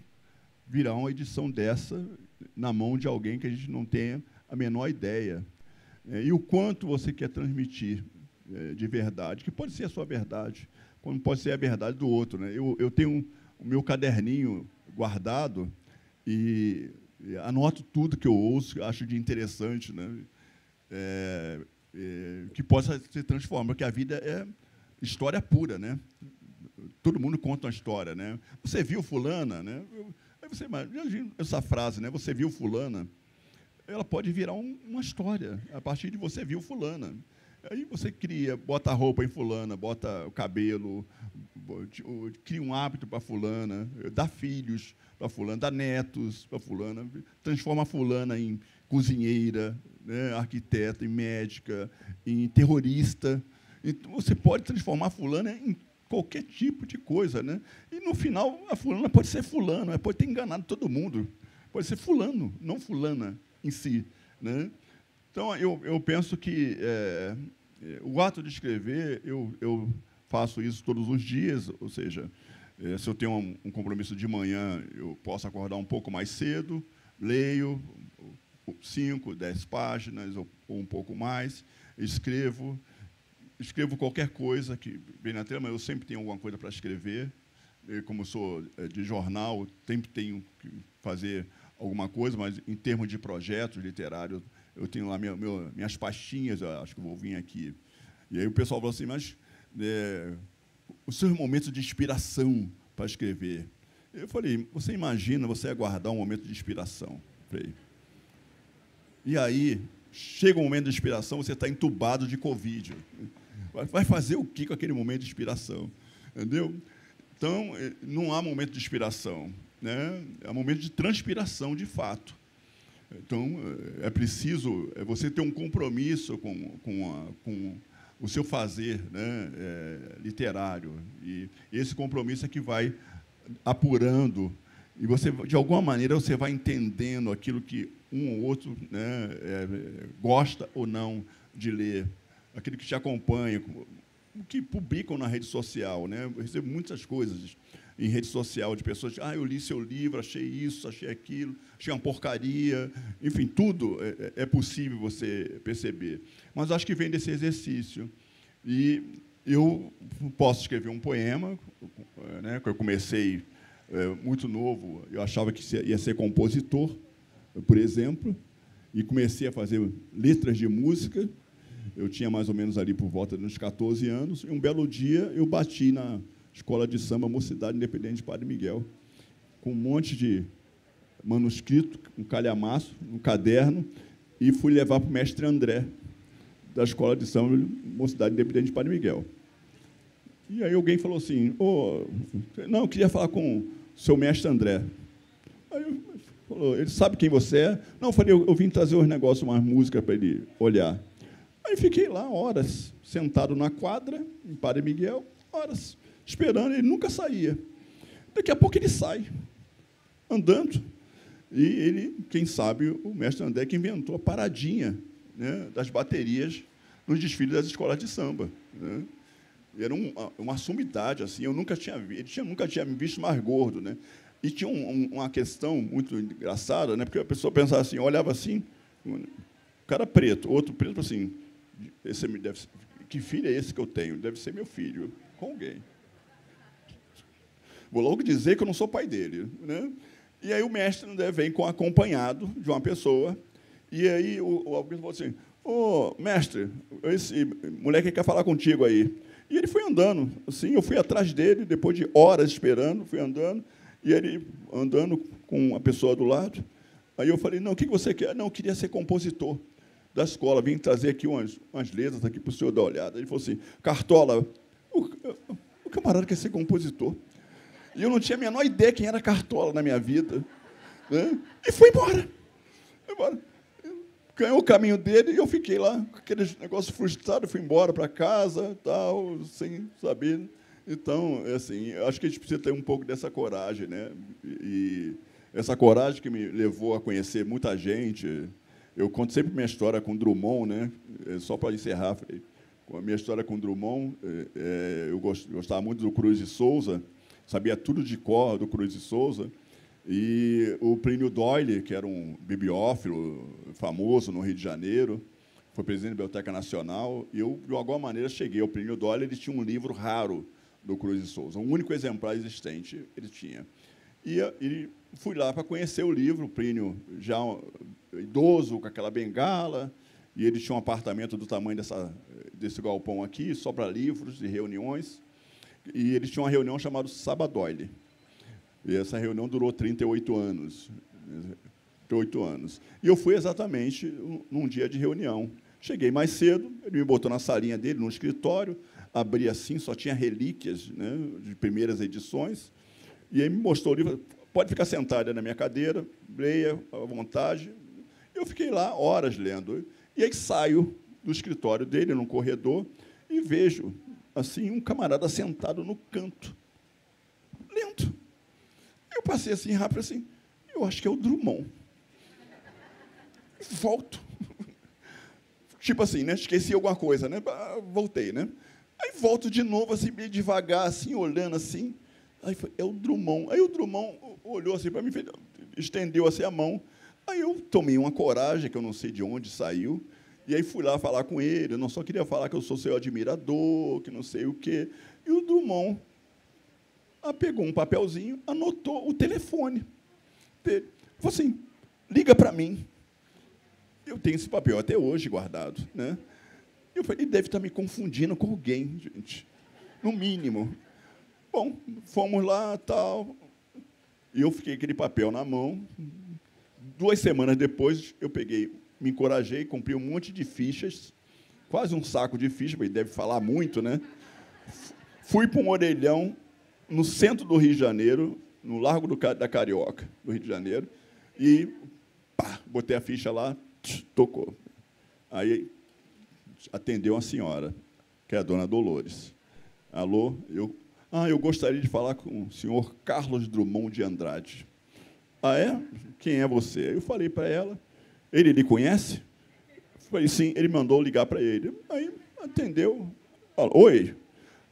virar uma edição dessa na mão de alguém que a gente não tenha a menor ideia. E o quanto você quer transmitir de verdade, que pode ser a sua verdade, como pode ser a verdade do outro. Né? Eu tenho o meu caderninho guardado e anoto tudo que eu ouço, acho de interessante, né? Que possa se transformar, porque a vida é história pura, né? Todo mundo conta uma história, né? Você viu fulana, né? Aí você imagina essa frase, né? Você viu fulana, ela pode virar uma história a partir de você viu fulana. Aí você bota a roupa em fulana, bota o cabelo, cria um hábito para fulana, dá filhos para fulana, dá netos para fulana, transforma a fulana em cozinheira, né, arquiteta, em médica, em terrorista. Então, você pode transformar a fulana em qualquer tipo de coisa. Né? E, no final, a fulana pode ser fulano, pode ter enganado todo mundo. Pode ser fulano, não fulana em si. Né? Então, eu penso que o ato de escrever, eu faço isso todos os dias, ou seja, se eu tenho um compromisso de manhã, eu posso acordar um pouco mais cedo, leio 5, 10 páginas ou um pouco mais, escrevo qualquer coisa que vem na tela, mas eu sempre tenho alguma coisa para escrever. Como eu sou de jornal, sempre tenho que fazer alguma coisa, mas em termos de projetos literários, eu tenho lá minhas pastinhas, eu acho que eu vou vir aqui. E aí o pessoal falou assim, mas os seus momentos de inspiração para escrever. Eu falei, você imagina você aguardar um momento de inspiração? Falei, e aí, chega um momento de inspiração, você está entubado de Covid. Vai fazer o que com aquele momento de inspiração? Entendeu? Então, não há momento de inspiração. Né? É um momento de transpiração, de fato. Então, é preciso você ter um compromisso com o seu fazer, né, literário. E esse compromisso é que vai apurando. E, você, de alguma maneira, você vai entendendo aquilo que um ou outro, né, gosta ou não de ler, aquele que te acompanha, o que publicam na rede social. Né? Eu recebo muitas coisas em rede social de pessoas, eu li seu livro, achei isso, achei aquilo, achei uma porcaria, enfim, tudo é possível você perceber. Mas acho que vem desse exercício. E eu posso escrever um poema, né, que eu comecei muito novo, eu achava que ia ser compositor, por exemplo, e comecei a fazer letras de música. Eu tinha mais ou menos ali por volta de uns 14 anos, e um belo dia eu bati na Escola de Samba Mocidade Independente de Padre Miguel, com um monte de manuscrito, um calhamaço, um caderno, e fui levar para o mestre André, da Escola de Samba Mocidade Independente de Padre Miguel. E aí alguém falou assim, não, eu queria falar com o seu mestre André. Aí falou, ele sabe quem você é? Não, eu falei, eu vim trazer uns negócios, umas músicas para ele olhar. Aí fiquei lá horas, sentado na quadra, em Padre Miguel, horas, esperando, ele nunca saía. Daqui a pouco ele sai, andando, e ele, quem sabe, o mestre André que inventou a paradinha, né, das baterias nos desfiles das escolas de samba, né? Era uma sumidade, assim, eu nunca tinha visto, ele nunca tinha me visto mais gordo, né? E tinha uma questão muito engraçada, né, porque a pessoa pensava assim, olhava assim, um cara preto, outro preto, assim, esse deve ser, que filho é esse que eu tenho? Deve ser meu filho, com alguém. Vou logo dizer que eu não sou pai dele, né? E aí o mestre vem acompanhado de uma pessoa, e aí alguém falou assim, mestre, esse moleque quer falar contigo aí. E ele foi andando, assim, eu fui atrás dele, depois de horas esperando, fui andando, e ele andando com a pessoa do lado. Aí eu falei, não, o que você quer? Não, eu queria ser compositor da escola, vim trazer aqui umas letras aqui para o senhor dar uma olhada. Ele falou assim, Cartola, o camarada quer ser compositor. E eu não tinha a menor ideia quem era Cartola na minha vida, né? E fui embora. Ganhou o caminho dele e eu fiquei lá, com aqueles negócios frustrados, fui embora para casa, tal, sem saber. Então, assim, eu acho que a gente precisa ter um pouco dessa coragem, né? E essa coragem que me levou a conhecer muita gente. Eu conto sempre minha história com Drummond, né? Só para encerrar, a minha história com Drummond, eu gostava muito do Cruz de Souza, sabia tudo de cor do Cruz de Souza. E o Plínio Doyle, que era um bibliófilo famoso no Rio de Janeiro, foi presidente da Biblioteca Nacional, e eu, de alguma maneira, cheguei ao Plínio Doyle, ele tinha um livro raro do Cruz de Souza, um único exemplar existente ele tinha. E fui lá para conhecer o livro, o Plínio já idoso, com aquela bengala, e ele tinha um apartamento do tamanho desse galpão aqui, só para livros e reuniões, e ele tinha uma reunião chamada Sabadoyle. E essa reunião durou 38 anos. 38 anos. E eu fui exatamente num dia de reunião. Cheguei mais cedo, ele me botou na salinha dele, no escritório, abri assim, só tinha relíquias, né, de primeiras edições, e aí me mostrou o livro, pode ficar sentado na minha cadeira, leia à vontade. Eu fiquei lá horas lendo. E aí saio do escritório dele, num corredor, e vejo assim um camarada sentado no canto, lendo. Eu passei assim, rápido, assim, eu acho que é o Drummond. Volto. Tipo assim, né? Esqueci alguma coisa, né? Voltei, né? Aí volto de novo, assim, meio devagar, assim, olhando assim. Aí foi, é o Drummond. Aí o Drummond olhou assim para mim, estendeu assim a mão. Aí eu tomei uma coragem, que eu não sei de onde saiu, e aí fui lá falar com ele. Eu não só queria falar que eu sou seu admirador, que não sei o quê. E o Drummond pegou um papelzinho, anotou o telefone dele. Falou assim, liga para mim. Eu tenho esse papel até hoje guardado, né? Eu falei, ele deve estar me confundindo com alguém, gente, no mínimo. Bom, fomos lá, tal, e eu fiquei com aquele papel na mão. 2 semanas depois, eu me encorajei, comprei um monte de fichas, quase um saco de fichas, ele deve falar muito, né? Fui para um orelhão, no centro do Rio de Janeiro, no Largo da Carioca, do Rio de Janeiro, e botei a ficha lá, tocou. Aí atendeu uma senhora, que é a dona Dolores. Alô, eu gostaria de falar com o senhor Carlos Drummond de Andrade. Ah, é? Quem é você? Eu falei para ela. Ele lhe conhece? Eu falei, sim, ele mandou ligar para ele. Aí atendeu. Falou, oi,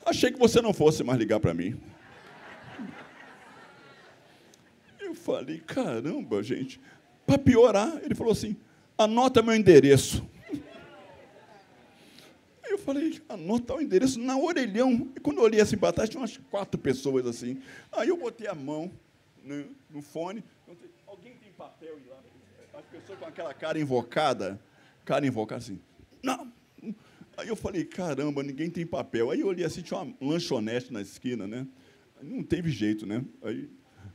achei que você não fosse mais ligar para mim. falei, caramba, gente. Para piorar, ele falou assim, anota meu endereço. Aí eu falei, anota o endereço na orelhão. E quando eu olhei assim para trás, tinha umas 4 pessoas assim. Aí eu botei a mão no fone. Alguém tem papel aí lá? As pessoas com aquela cara invocada assim, não. Aí eu falei, caramba, ninguém tem papel. Aí eu olhei assim, tinha uma lanchonete na esquina, né? Não teve jeito, né? Aí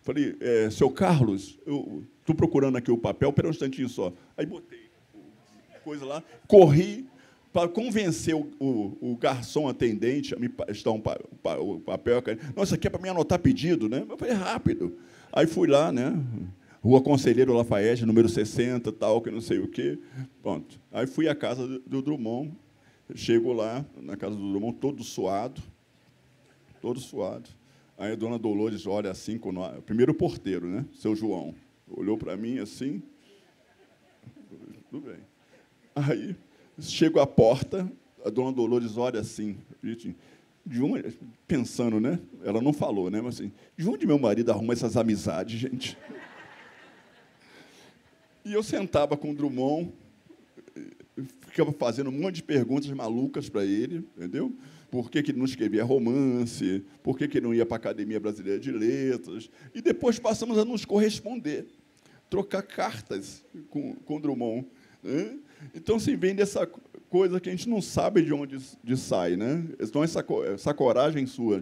falei, seu Carlos, eu estou procurando aqui o papel, espera um instantinho só. Aí botei coisa lá, corri para convencer o garçom atendente a me prestar o papel. Nossa, aqui é para me anotar pedido, né? Eu falei, rápido. Aí fui lá, né? Rua Conselheiro Lafayette, número 60, tal, que não sei o quê. Pronto. Aí fui à casa do Drummond. Chego lá, na casa do Drummond, todo suado. Aí a dona Dolores olha assim, primeiro o porteiro, né? Seu João. Olhou para mim assim. Tudo bem. Aí, chego à porta, a dona Dolores olha assim, de onde, pensando, né? Ela não falou, né? Mas assim, de onde meu marido arruma essas amizades, gente? E eu sentava com o Drummond, ficava fazendo um monte de perguntas malucas para ele, entendeu? Por que ele não escrevia romance, por que ele não ia para a Academia Brasileira de Letras. E depois passamos a nos corresponder, trocar cartas com o Drummond. Né? Então, assim, vem dessa coisa que a gente não sabe de onde sai. Né? Então, essa coragem sua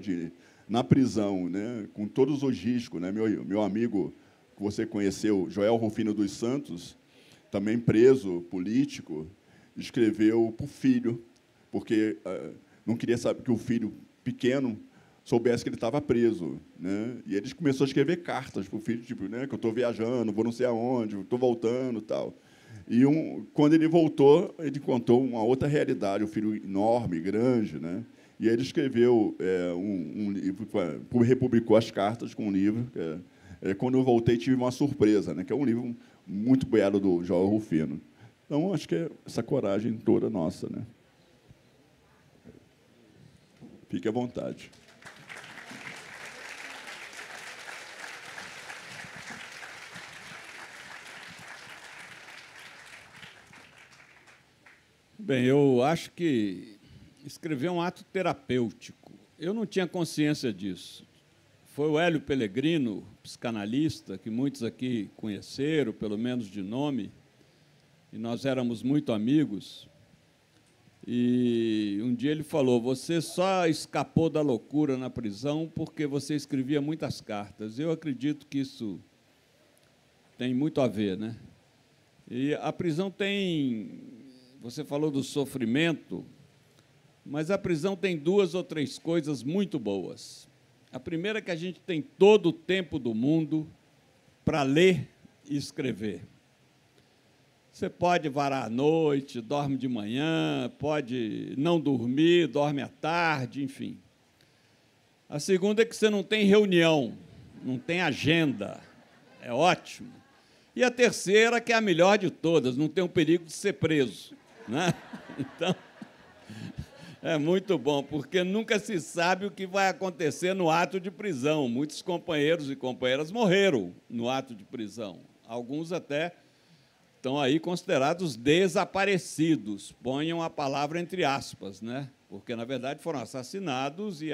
na prisão, né? Com todos os riscos. Né? Meu amigo, que você conheceu, Joel Rufino dos Santos, também preso, político, escreveu para o filho, porque não queria saber que o filho pequeno soubesse que ele estava preso. Né? E ele começou a escrever cartas para o filho, tipo, né, que eu estou viajando, vou não sei aonde, estou voltando, tal. E quando ele voltou, ele contou uma outra realidade, um filho enorme, grande. Né? E ele escreveu um livro, republicou as cartas com um livro. Quando eu voltei, tive uma surpresa, né, que é um livro muito belo do Joel Rufino. Então, acho que é essa coragem toda nossa. Né? Fique à vontade. Bem, eu acho que escrever é um ato terapêutico. Eu não tinha consciência disso. Foi o Hélio Pellegrino, psicanalista, que muitos aqui conheceram, pelo menos de nome, e nós éramos muito amigos. E um dia ele falou, você só escapou da loucura na prisão porque você escrevia muitas cartas. Eu acredito que isso tem muito a ver, né? E a prisão tem... Você falou do sofrimento, mas a prisão tem 2 ou 3 coisas muito boas. A primeira é que a gente tem todo o tempo do mundo para ler e escrever. Você pode varar à noite, dorme de manhã, pode não dormir, dorme à tarde, enfim. A segunda é que você não tem reunião, não tem agenda. É ótimo. E a terceira, que é a melhor de todas, não tem o perigo de ser preso. Né? Então, é muito bom, porque nunca se sabe o que vai acontecer no ato de prisão. Muitos companheiros e companheiras morreram no ato de prisão. Alguns até estão aí considerados desaparecidos. Ponham a palavra entre aspas, né? Porque, na verdade, foram assassinados e,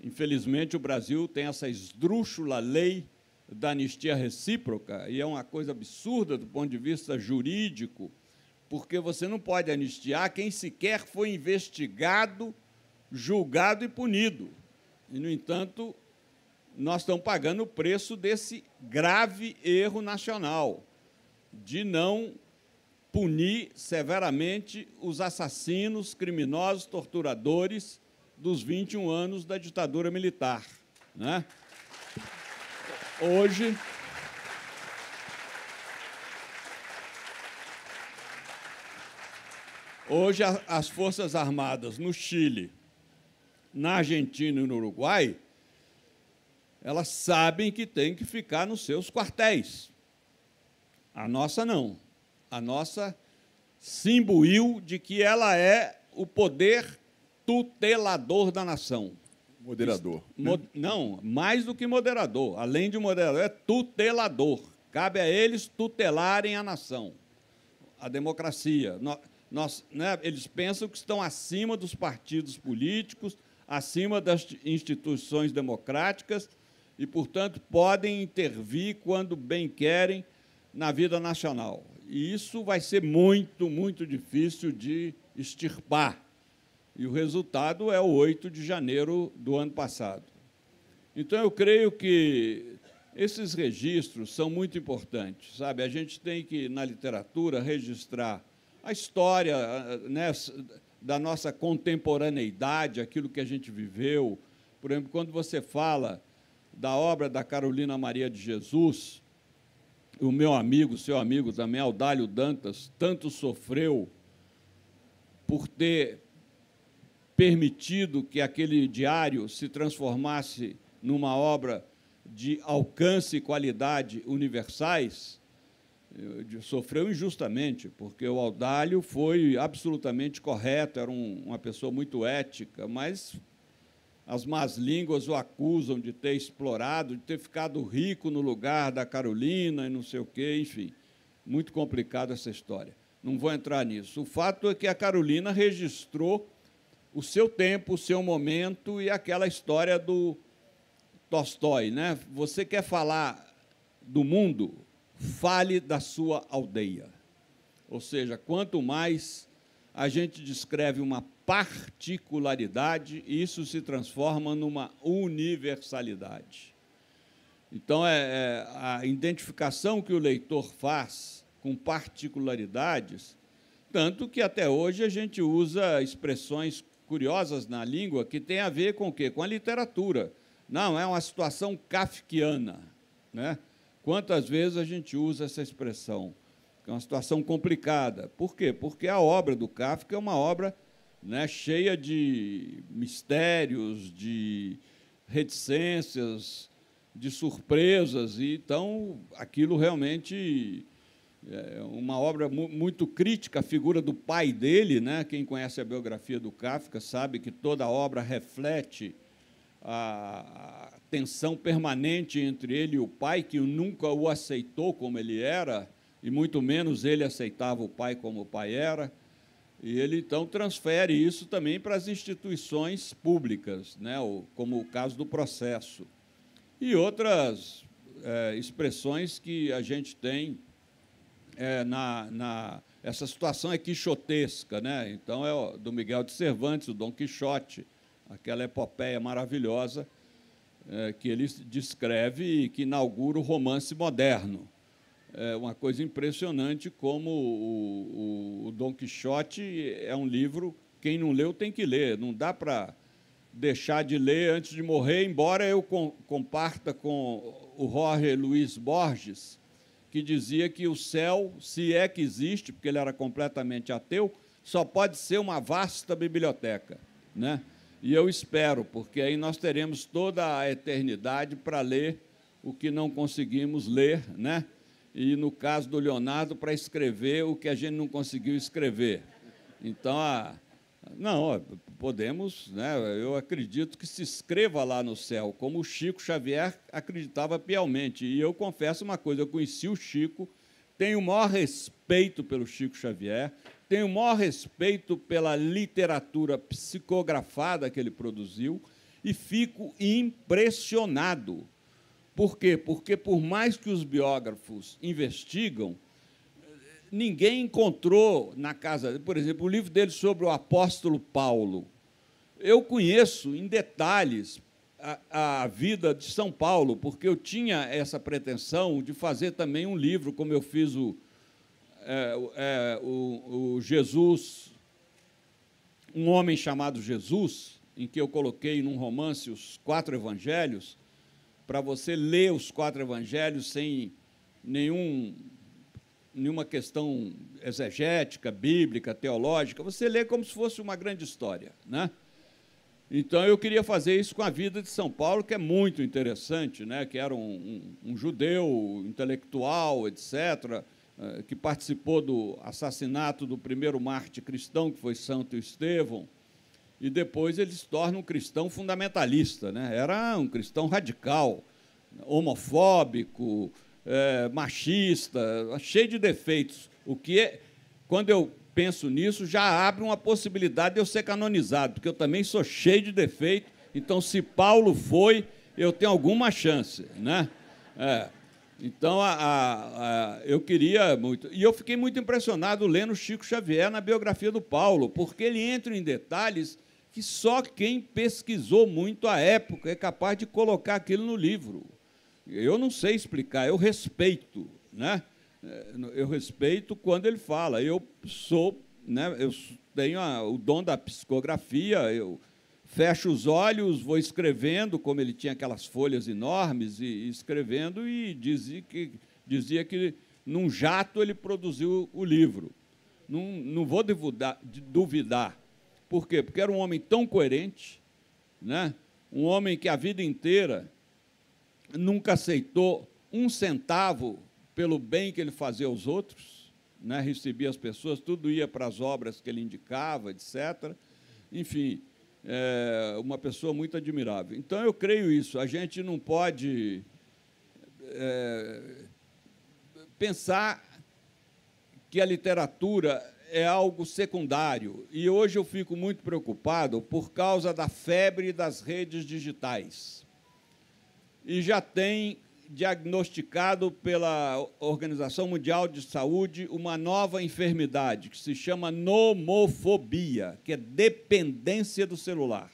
infelizmente, o Brasil tem essa esdrúxula lei da anistia recíproca, e é uma coisa absurda do ponto de vista jurídico, porque você não pode anistiar quem sequer foi investigado, julgado e punido. E, no entanto, nós estamos pagando o preço desse grave erro nacional, de não punir severamente os assassinos, criminosos, torturadores dos 21 anos da ditadura militar. Né? Hoje, as Forças Armadas no Chile, na Argentina e no Uruguai, elas sabem que têm que ficar nos seus quartéis. A nossa não. A nossa se imbuiu de que ela é o poder tutelador da nação, Moderador. Não, mais do que moderador. Além de moderador, é tutelador. Cabe a eles tutelarem a nação, a democracia. Eles pensam que estão acima dos partidos políticos, acima das instituições democráticas e, portanto, podem intervir quando bem querem na vida nacional. E isso vai ser muito, muito difícil de extirpar. E o resultado é o 8 de janeiro do ano passado. Então, eu creio que esses registros são muito importantes, sabe? A gente tem que, na literatura, registrar a história, né, da nossa contemporaneidade, aquilo que a gente viveu. Por exemplo, quando você fala da obra da Carolina Maria de Jesus, o meu amigo, seu amigo também, Audálio Dantas, tanto sofreu por ter permitido que aquele diário se transformasse numa obra de alcance e qualidade universais, sofreu injustamente, porque o Audálio foi absolutamente correto, era uma pessoa muito ética, mas as más línguas o acusam de ter explorado, de ter ficado rico no lugar da Carolina e não sei o quê, enfim, muito complicada essa história. Não vou entrar nisso. O fato é que a Carolina registrou o seu tempo, o seu momento e aquela história do Tolstói, né? Você quer falar do mundo? Fale da sua aldeia. Ou seja, quanto mais a gente descreve uma particularidade, isso se transforma numa universalidade. Então, a identificação que o leitor faz com particularidades, tanto que até hoje a gente usa expressões curiosas na língua que tem a ver com o quê? Com a literatura. Não, é uma situação kafkiana, né? Quantas vezes a gente usa essa expressão? É uma situação complicada. Por quê? Porque a obra do Kafka é uma obra, né, cheia de mistérios, de reticências, de surpresas, e então aquilo realmente é uma obra muito crítica. A figura do pai dele, né? Quem conhece a biografia do Kafka sabe que toda a obra reflete a tensão permanente entre ele e o pai, que nunca o aceitou como ele era, e muito menos ele aceitava o pai como o pai era, e ele, então, transfere isso também para as instituições públicas, né, como o caso do Processo, e outras expressões que a gente tem essa situação é quixotesca, né? Então, é do Miguel de Cervantes, o Dom Quixote, aquela epopeia maravilhosa que ele descreve e que inaugura o romance moderno. É uma coisa impressionante como o Dom Quixote é um livro, quem não leu tem que ler, não dá para deixar de ler antes de morrer, embora eu comparta com o Jorge Luis Borges, que dizia que o céu, se é que existe, porque ele era completamente ateu, só pode ser uma vasta biblioteca, né? E eu espero, porque aí nós teremos toda a eternidade para ler o que não conseguimos ler, né? E, no caso do Leonardo, para escrever o que a gente não conseguiu escrever. Então, podemos, né? Eu acredito que se escreva lá no céu, como o Chico Xavier acreditava piamente. E eu confesso uma coisa, eu conheci o Chico, tenho o maior respeito pelo Chico Xavier, tenho o maior respeito pela literatura psicografada que ele produziu e fico impressionado. Por quê? Porque, por mais que os biógrafos investigam, ninguém encontrou na casa... Por exemplo, o livro dele sobre o apóstolo Paulo. Eu conheço em detalhes a vida de São Paulo, porque eu tinha essa pretensão de fazer também um livro, como eu fiz o Jesus, um homem chamado Jesus, em que eu coloquei num romance os 4 evangelhos, para você ler os 4 evangelhos sem nenhuma questão exegética, bíblica, teológica, você lê como se fosse uma grande história, né? Então, eu queria fazer isso com a vida de São Paulo, que é muito interessante, né? Que era um judeu intelectual, etc., que participou do assassinato do primeiro mártir cristão, que foi Santo Estevão, e depois ele se torna um cristão fundamentalista, né? Era um cristão radical, homofóbico, machista, cheio de defeitos. O que, quando eu penso nisso, já abre uma possibilidade de eu ser canonizado, porque eu também sou cheio de defeitos. Então, se Paulo foi, eu tenho alguma chance, né? Então, eu queria muito... E eu fiquei muito impressionado lendo Chico Xavier na biografia do Paulo, porque ele entra em detalhes que só quem pesquisou muito à época é capaz de colocar aquilo no livro. Eu não sei explicar, eu respeito, né? Eu respeito quando ele fala. Eu sou, né? Eu tenho o dom da psicografia, eu fecho os olhos, vou escrevendo, como ele tinha aquelas folhas enormes, e escrevendo, e dizia que num jato ele produziu o livro. Não vou duvidar. Por quê? Porque era um homem tão coerente, né? Um homem que a vida inteira nunca aceitou um centavo pelo bem que ele fazia aos outros, né? Recebia as pessoas, tudo ia para as obras que ele indicava, etc. Enfim, uma pessoa muito admirável. Então, eu creio isso. A gente não pode pensar que a literatura é algo secundário. E hoje eu fico muito preocupado por causa da febre das redes digitais. E já tem diagnosticado pela Organização Mundial de Saúde uma nova enfermidade que se chama nomofobia, que é dependência do celular.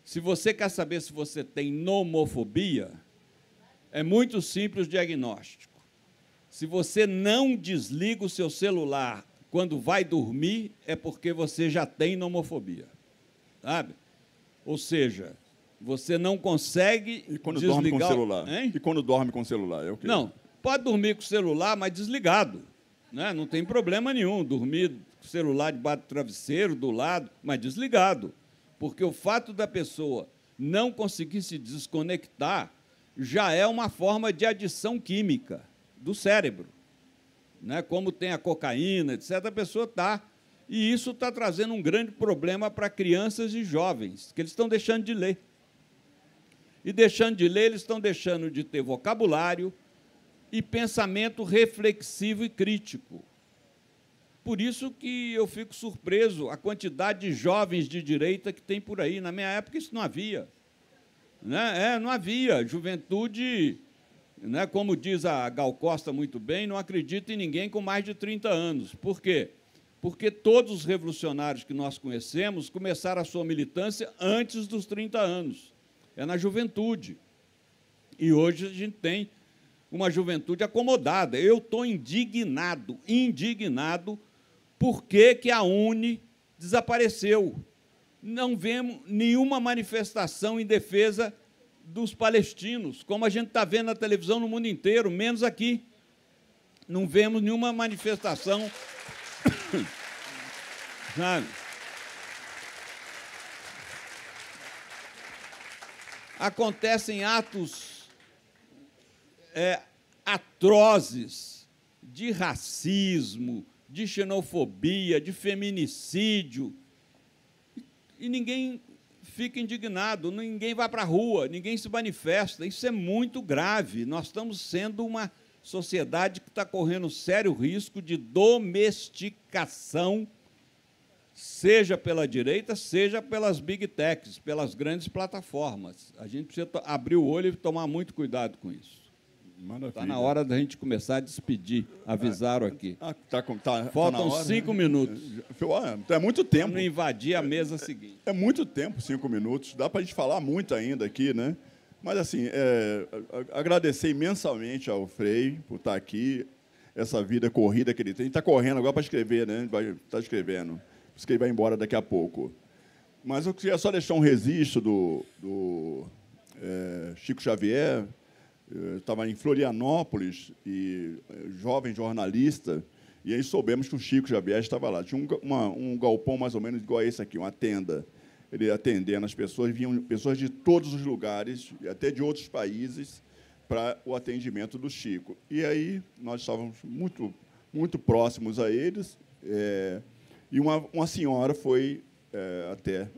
Se você quer saber se você tem nomofobia, é muito simples o diagnóstico. Se você não desliga o seu celular quando vai dormir, é porque você já tem nomofobia, sabe? Ou seja, você não consegue E quando desligar... dorme com o celular? Hein? E quando dorme com o celular? É o quê? Não, pode dormir com o celular, mas desligado, né? Não tem problema nenhum dormir com o celular debaixo do travesseiro, do lado, mas desligado. Porque o fato da pessoa não conseguir se desconectar já é uma forma de adição química do cérebro, né? Como tem a cocaína, etc., a pessoa está... E isso está trazendo um grande problema para crianças e jovens, que eles estão deixando de ler. E deixando de ler, eles estão deixando de ter vocabulário e pensamento reflexivo e crítico. Por isso que eu fico surpreso a quantidade de jovens de direita que tem por aí. Na minha época, isso não havia, né? Não havia. Juventude, né, como diz a Gal Costa muito bem, não acredita em ninguém com mais de 30 anos. Por quê? Porque todos os revolucionários que nós conhecemos começaram a sua militância antes dos 30 anos. É na juventude. E hoje a gente tem uma juventude acomodada. Eu estou indignado por que a UNE desapareceu. Não vemos nenhuma manifestação em defesa dos palestinos, como a gente está vendo na televisão no mundo inteiro, menos aqui. Não vemos nenhuma manifestação, sabe? Acontecem atos atrozes de racismo, de xenofobia, de feminicídio, e ninguém fica indignado, ninguém vai para a rua, ninguém se manifesta. Isso é muito grave. Nós estamos sendo uma sociedade que está correndo sério risco de domesticação, seja pela direita, seja pelas big techs, pelas grandes plataformas. A gente precisa abrir o olho e tomar muito cuidado com isso. Está na hora da gente começar a despedir. Avisaram aqui. Faltam 5 minutos. É muito tempo. Para não invadir a mesa seguinte. É muito tempo, 5 minutos. Dá para a gente falar muito ainda aqui, né? Mas, assim, agradecer imensamente ao Frei por estar aqui, essa vida corrida que ele tem. Ele está correndo agora para escrever, né? Vai estar escrevendo. Por isso que ele vai embora daqui a pouco. Mas eu queria só deixar um registro do Chico Xavier. Eu estava em Florianópolis, e jovem jornalista, e aí soubemos que o Chico Xavier estava lá. Tinha um galpão mais ou menos igual a esse aqui, uma tenda. Ele atendendo as pessoas, vinham pessoas de todos os lugares, até de outros países, para o atendimento do Chico. E aí nós estávamos muito, muito próximos a eles, e uma senhora foi até.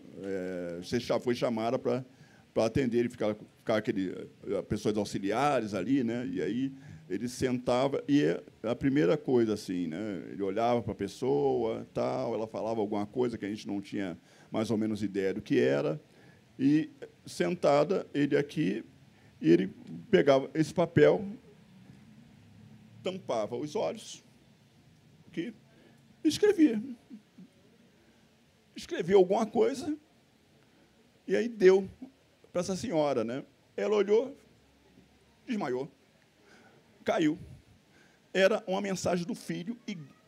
Você já foi chamada para atender e ficar pessoas auxiliares ali, né? E aí ele sentava e a primeira coisa assim, né? Ele olhava para a pessoa, tal, ela falava alguma coisa que a gente não tinha mais ou menos ideia do que era, e sentada ele aqui, e ele pegava esse papel, tampava os olhos, aqui, e escrevia. Escrevia alguma coisa e aí deu para essa senhora, né? Ela olhou, desmaiou, caiu. Era uma mensagem do filho,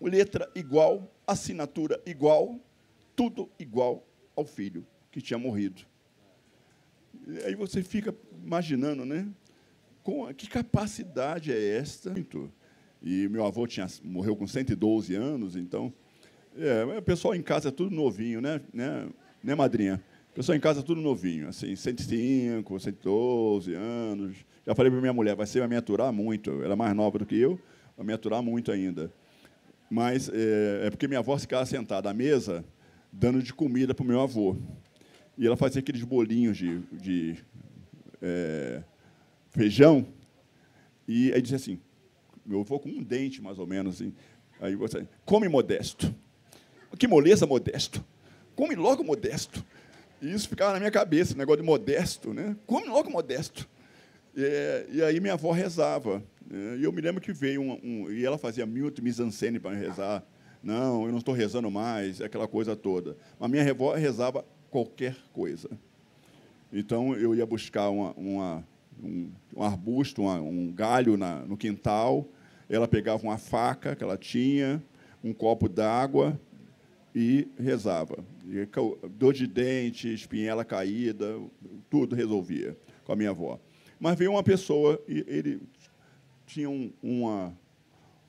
letra igual, assinatura igual, tudo igual ao filho que tinha morrido. E aí você fica imaginando, né? Que capacidade é esta? E meu avô morreu com 112 anos, então o pessoal em casa é tudo novinho, né, madrinha? O pessoal em casa é tudo novinho, assim, 105, 112 anos. Já falei para minha mulher, vai me aturar muito. Ela é mais nova do que eu, vai me aturar muito ainda. Mas é porque minha avó ficava sentada à mesa, dando de comida para o meu avô. E ela fazia aqueles bolinhos de feijão, e aí dizia assim, meu avô com um dente, mais ou menos, assim, aí você, come, Modesto. Que moleza, Modesto. Come logo, Modesto. E isso ficava na minha cabeça, o negócio de Modesto, né? Come logo, Modesto. E aí minha avó rezava. E eu me lembro que veio e ela fazia mise-en-scène para rezar. Não, eu não estou rezando mais, aquela coisa toda. Mas minha avó rezava qualquer coisa. Então, eu ia buscar um arbusto, um galho no quintal, ela pegava uma faca que ela tinha, um copo d'água e rezava. E dor de dente, espinhela caída, tudo resolvia com a minha avó. Mas veio uma pessoa e ele tinha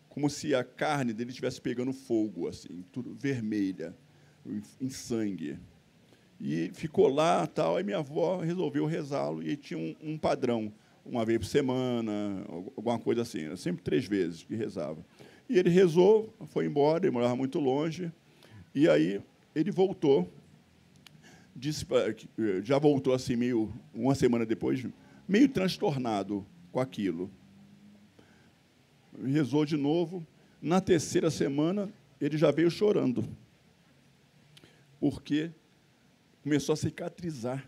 como se a carne dele estivesse pegando fogo, assim, tudo vermelha, em sangue. E ficou lá, tal, aí minha avó resolveu rezá-lo, e tinha um padrão, uma vez por semana, alguma coisa assim, era sempre 3 vezes que rezava. E ele rezou, foi embora, ele morava muito longe, e aí ele voltou, já voltou assim, uma semana depois, meio transtornado com aquilo. Rezou de novo, na 3ª semana, ele já veio chorando, porque começou a cicatrizar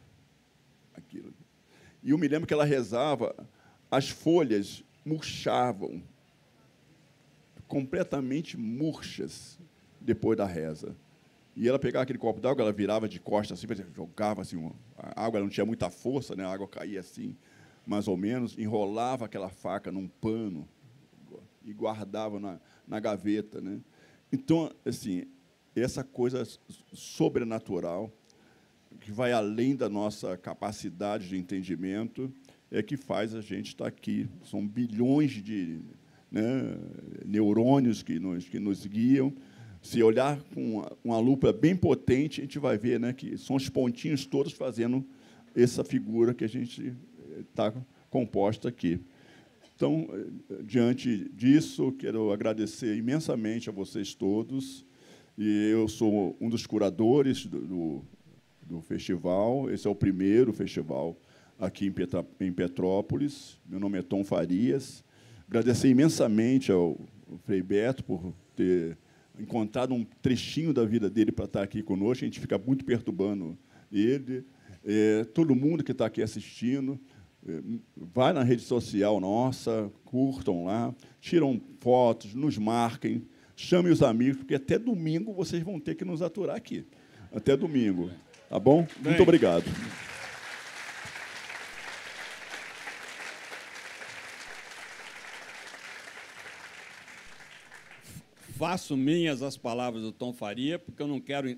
aquilo. E eu me lembro que ela rezava, as folhas murchavam, completamente murchas, depois da reza. E ela pegava aquele copo d'água, ela virava de costas, assim, jogava assim, a água não tinha muita força, né? A água caía assim, mais ou menos, enrolava aquela faca num pano e guardava na gaveta, né? Então, assim, essa coisa sobrenatural, que vai além da nossa capacidade de entendimento, é que faz a gente estar aqui. São bilhões de neurônios que nos guiam. Se olhar com uma lupa bem potente, a gente vai ver, né, que são os pontinhos todos fazendo essa figura que a gente está composta aqui. Então, diante disso, quero agradecer imensamente a vocês todos. E eu sou um dos curadores do festival. Esse é o primeiro festival aqui em Petrópolis. Meu nome é Tom Farias. Agradecer imensamente ao Frei Beto por ter encontrado um trechinho da vida dele para estar aqui conosco. A gente fica muito perturbando ele. Todo mundo que está aqui assistindo, vai na rede social nossa, curtam lá, tiram fotos, nos marquem, chamem os amigos, porque até domingo vocês vão ter que nos aturar aqui. Até domingo. Tá bom? Bem, muito obrigado. Faço minhas as palavras do Tom Faria, porque eu não quero